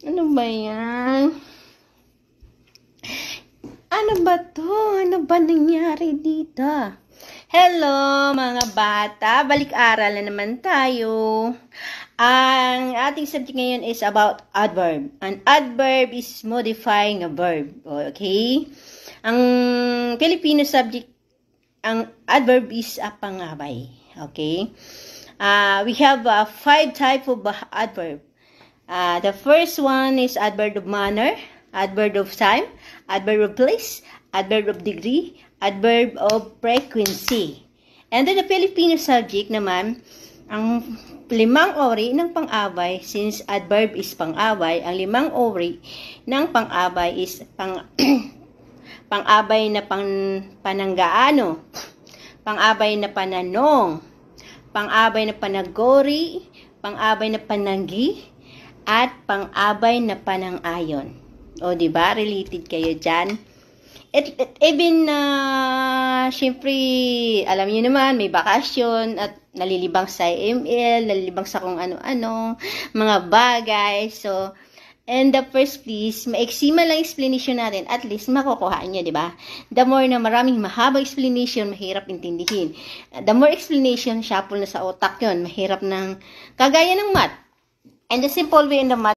Ano ba yan? Ano ba to? Ano ba nangyari dito? Hello mga bata, balik-aral na naman tayo. Ang ating subject ngayon is about adverb. An adverb is modifying a verb. Okay? Ang Filipino subject, ang adverb is a pangabay. Okay? We have 5 types of adverb. The first one is adverb of manner, adverb of time, adverb of place, adverb of degree, adverb of frequency. And then the Filipino subject naman, ang 5 uri ng pang-abay, since adverb is pang-abay, ang 5 uri ng pang-abay is pang-abay na pananggaano, pang-abay na pananong, pang-abay na panagori, pang-abay na pananggi, at pang-abay na panang-ayon. O, diba? Related kayo dyan. Even, syempre, alam niyo naman, may bakasyon at nalilibang sa ML, nalilibang sa kung ano-ano, mga bagay. So, in the first place, maiksi man lang explanation natin, at least makukuha nyo, diba? The more na maraming mahabang explanation, mahirap intindihin. The more explanation, shuffle na sa utak yon, mahirap ng, kagaya ng math. And the simple way in the math,